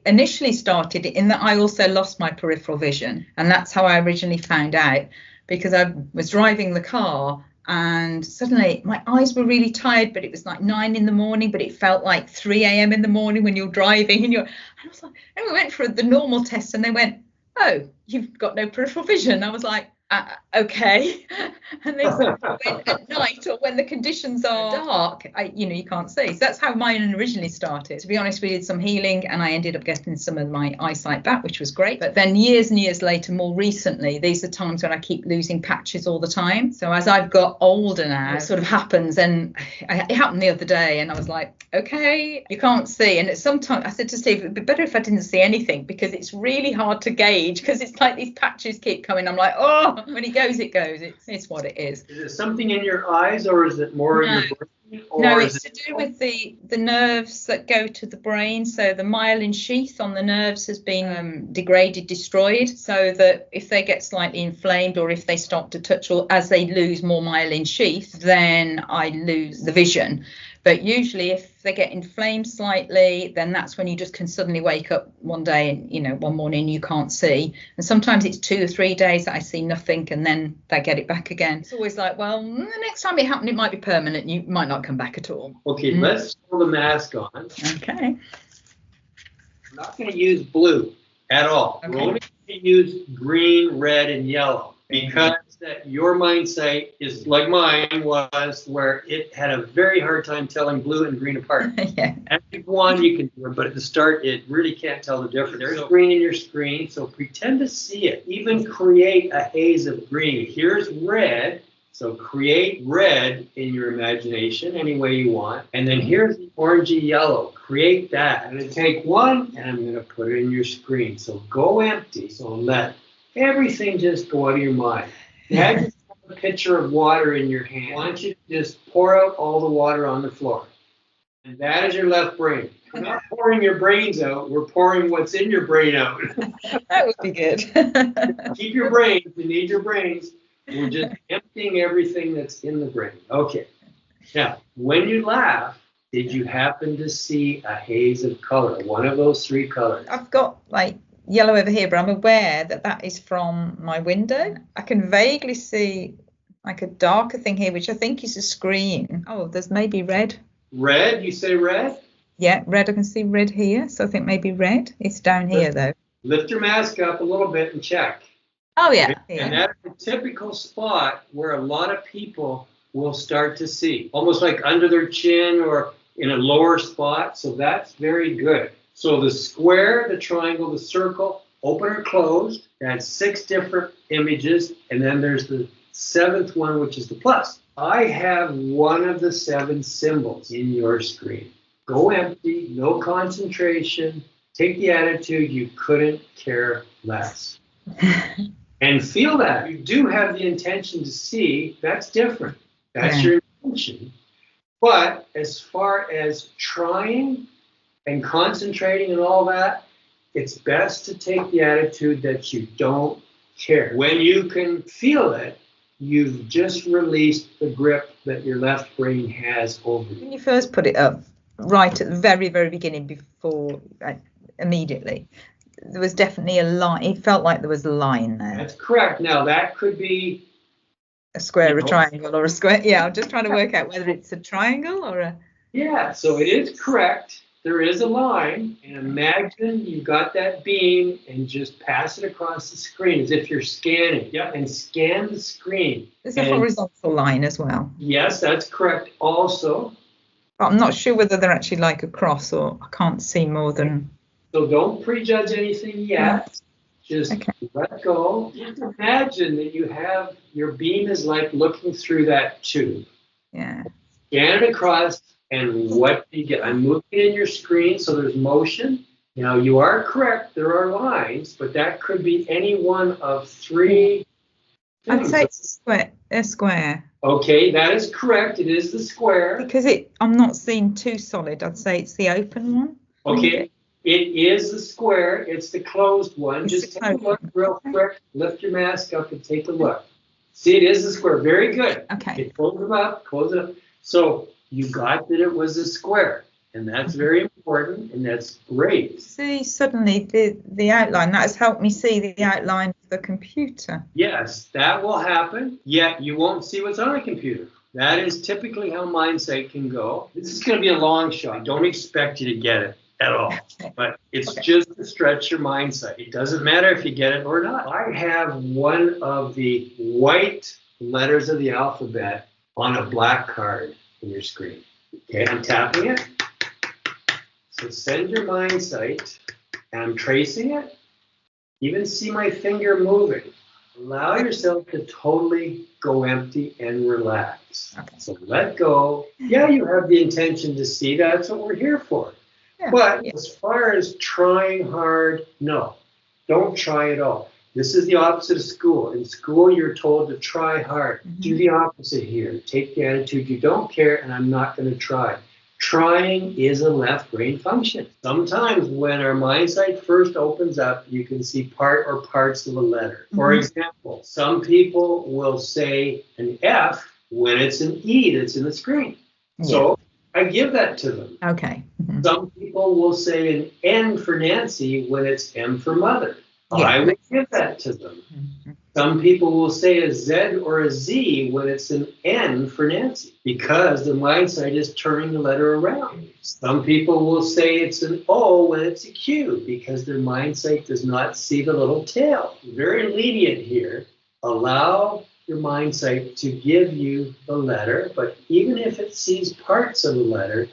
initially started in that I also lost my peripheral vision, and that's how I originally found out, because I was driving the car and suddenly my eyes were really tired, but it was like 9 in the morning, but it felt like 3 a.m. in the morning when you're driving, and I was like, and we went for the normal test and they went, oh, you've got no peripheral vision. I was like, okay. And they said when at night or when the conditions are dark, you can't see. So that's how mine originally started. To be honest, we did some healing and I ended up getting some of my eyesight back, which was great. But then years and years later, more recently, these are times when I keep losing patches all the time. So as I've got older now, it sort of happens. And it happened the other day and I was like, okay, you can't see. And sometimes I said to Steve, it'd be better if I didn't see anything, because it's really hard to gauge, because it's like these patches keep coming. I'm like, oh, when it goes, it goes. It's what it is. Is it something in your eyes, or is it more in your brain? Or no, it's to do with the nerves that go to the brain. So the myelin sheath on the nerves has been degraded, destroyed, so that if they get slightly inflamed or if they start to touch, or as they lose more myelin sheath, then I lose the vision. But usually if they get inflamed slightly, then that's when you just can suddenly wake up one day and, one morning you can't see. And sometimes it's 2 or 3 days that I see nothing and then they get it back again. It's always like, well, the next time it happened, it might be permanent. You might not come back at all. Okay, let's throw the mask on. Okay. We're not going to use blue at all. Okay. We're only going to use green, red, and yellow, because that your Mindsight is like mine was, where it had a very hard time telling blue and green apart. Yeah. After one, you can do it, but at the start, it really can't tell the difference. There's green in your screen, so pretend to see it. Even create a haze of green. Here's red, so create red in your imagination any way you want. And then here's the orangey yellow. Create that. I'm going to take one, and I'm going to put it in your screen. So go empty. So let everything just go out of your mind. Imagine a pitcher of water in your hand. I want you to just pour out all the water on the floor. And that is your left brain. We're not pouring your brains out. We're pouring what's in your brain out. That would be good. Keep your brains. You need your brains. We're just emptying everything that's in the brain. Okay. Now, when you laugh, did you happen to see a haze of color? One of those 3 colors. I've got yellow over here, but I'm aware that is from my window. I can vaguely see like a darker thing here, which I think is a screen. Oh, there's maybe red. Red? You say red? Yeah, red. I can see red here, so I think maybe red. It's down here though. Lift your mask up a little bit and check. Oh yeah. And that's a typical spot where a lot of people will start to see, almost like under their chin or in a lower spot. So that's very good. So the square, the triangle, the circle, open or closed, that's 6 different images. And then there's the 7th one, which is the plus. I have one of the 7 symbols in your screen. Go empty, no concentration. Take the attitude you couldn't care less. And feel that. You do have the intention to see, that's different. That's your intention. But as far as trying and concentrating and all that, it's best to take the attitude that you don't care. When you can feel it, you've just released the grip that your left brain has over you. When you first put it up, right at the very, very beginning, before, immediately, there was definitely a line. It felt like there was a line there. That's correct. Now, that could be a square, a triangle, or a square. Yeah, I'm just trying to work out whether it's a triangle or a... Yeah, so it is correct. There is a line, and imagine you got that beam and just pass it across the screen as if you're scanning. Yeah, and scan the screen. There's a horizontal line as well. Yes, that's correct also. But I'm not sure whether they're actually like a cross, or I can't see more than... So don't prejudge anything yet. Just let go. Just imagine that you have, your beam is like looking through that tube. Yeah. Scan it across. And what do you get? I'm moving in your screen, so there's motion. Now, you are correct. There are lines, but that could be any one of 3 things. I'd say it's a square. Okay, that is correct. It is the square. Because I'm not seeing too solid. I'd say it's the open one. Okay, it is the square. It's the closed one. Just take a look real quick. Lift your mask up and take a look. See, it is the square. Very good. Okay. Close it up. Close it up. So you got that it was a square. And that's very important, and that's great. See, suddenly the outline, that has helped me see the outline of the computer. Yes, that will happen, yet you won't see what's on the computer. That is typically how Mindsight can go. This is going to be a long shot. I don't expect you to get it at all, but it's just to stretch your Mindsight. It doesn't matter if you get it or not. I have one of the white letters of the alphabet on a black card in your screen. Okay, I'm tapping it. So send your Mindsight, and I'm tracing it. Even see my finger moving. Allow yourself to totally go empty and relax. Okay. So let go. Yeah, you have the intention to see. That's what we're here for. Yeah, but as far as trying hard, no. Don't try at all. This is the opposite of school. In school, you're told to try hard. Mm-hmm. Do the opposite here. Take the attitude, you don't care, and I'm not going to try. Trying is a left brain function. Sometimes when our Mindsight first opens up, you can see part or parts of a letter. For example, some people will say an F when it's an E that's in the screen. Yeah. So I give that to them. Okay. Mm-hmm. Some people will say an N for Nancy when it's M for mother. Yeah. I would give that to them. Mm-hmm. Some people will say a Z or a Z when it's an N for Nancy because the Mindsight is turning the letter around. Some people will say it's an O when it's a Q because their Mindsight does not see the little tail. Very lenient here. Allow your Mindsight to give you the letter, but even if it sees parts of the letter,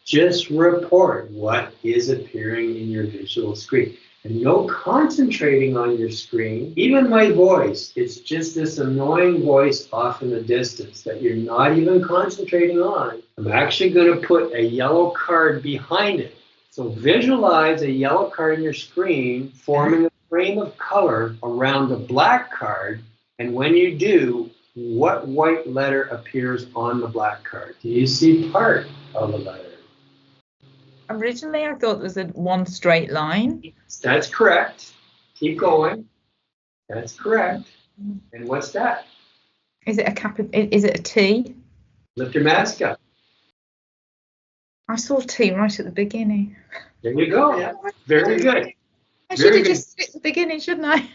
just report what is appearing in your visual screen. And no concentrating on your screen. Even my voice, it's just this annoying voice off in the distance that you're not even concentrating on. I'm actually going to put a yellow card behind it. So visualize a yellow card in your screen forming a frame of color around the black card. And when you do, what white letter appears on the black card? Do you see part of the letter? Originally, I thought there was one straight line. That's correct. Keep going. That's correct. And what's that? Is it a capital? Is it a T? Lift your mask up. I saw T right at the beginning. There you go. Yeah. Very good. I should have just at the beginning, shouldn't I?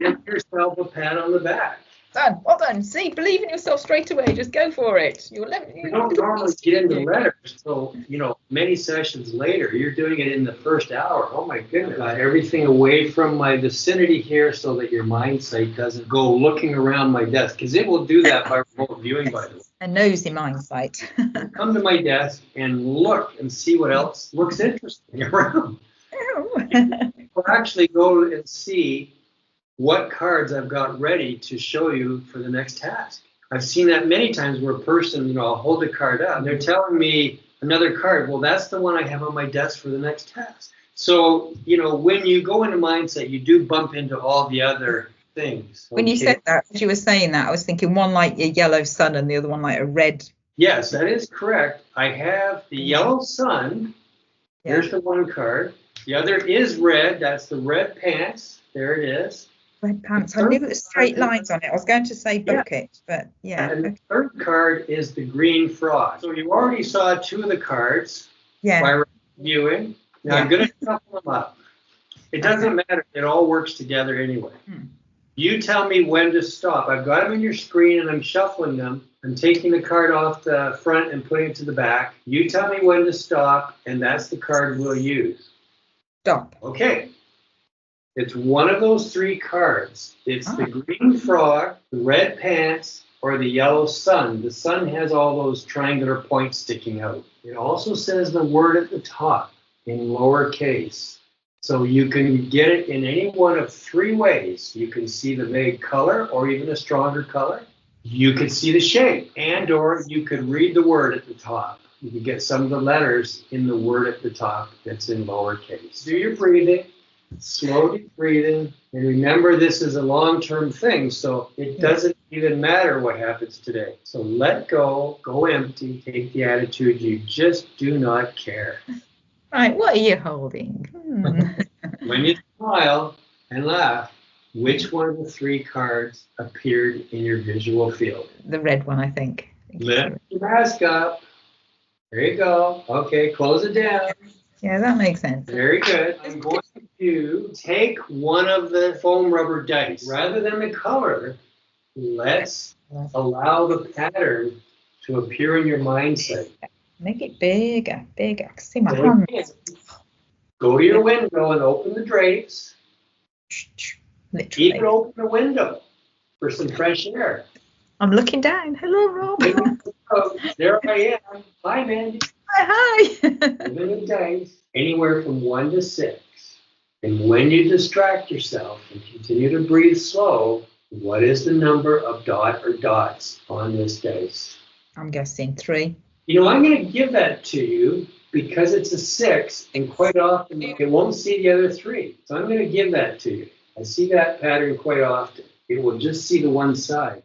Give yourself a pat on the back. Done. Well done. See, believe in yourself straight away. Just go for it. We don't normally get into letters, so many sessions later, you're doing it in the first hour. Oh my goodness! I got everything away from my vicinity here, so that your Mindsight doesn't go looking around my desk, because it will do that by remote viewing, by the way. A nosy Mindsight. Come to my desk and look and see what else looks interesting around. Or actually go and see what cards I've got ready to show you for the next task. I've seen that many times where a person, I'll hold the card up and they're telling me another card. Well, that's the one I have on my desk for the next task. So, when you go into Mindsight, you do bump into all the other things. When you said that, as you were saying that, I was thinking one like a yellow sun and the other one like a red. Yes, that is correct. I have the yellow sun. Yeah. There's the one card. The other is red. That's the red pants. There it is. Red pants. I knew there was straight lines on it. I was going to say bucket, but yeah. And the third card is the green frog. So you already saw two of the cards by reviewing. Now I'm going to shuffle them up. It doesn't matter. It all works together anyway. You tell me when to stop. I've got them in your screen and I'm shuffling them. I'm taking the card off the front and putting it to the back. You tell me when to stop, and that's the card we'll use. Stop. Okay. It's one of those three cards. It's the green frog, the red pants, or the yellow sun. The sun has all those triangular points sticking out. It also says the word at the top in lowercase. So you can get it in any one of three ways. You can see the vague color or even a stronger color. You could see the shape, and or you could read the word at the top. You can get some of the letters in the word at the top that's in lowercase. Do your breathing. Slowly breathing, and remember this is a long-term thing, so it doesn't even matter what happens today. So let go, go empty, take the attitude you just do not care. Right, what are you holding? When you smile and laugh, which one of the three cards appeared in your visual field? The red one, I think. Lift your mask up There you go. Okay, close it down. Yeah, that makes sense. Very good. I'm going to take one of the foam rubber dice. Rather than the color, let's allow the pattern to appear in your mindset. Make it bigger, bigger. I can see my hands. Go to your window and open the drapes. Literally. Even open the window for some fresh air. I'm looking down. Hello, Rob. There I am. Hi, Mandy. Hi. Moving the dice anywhere from 1 to 6. And when you distract yourself and continue to breathe slow, what is the number of dot or dots on this dice? I'm guessing 3. You know, I'm going to give that to you because it's a 6, and quite often it won't see the other 3. So I'm going to give that to you. I see that pattern quite often. It will just see the one side.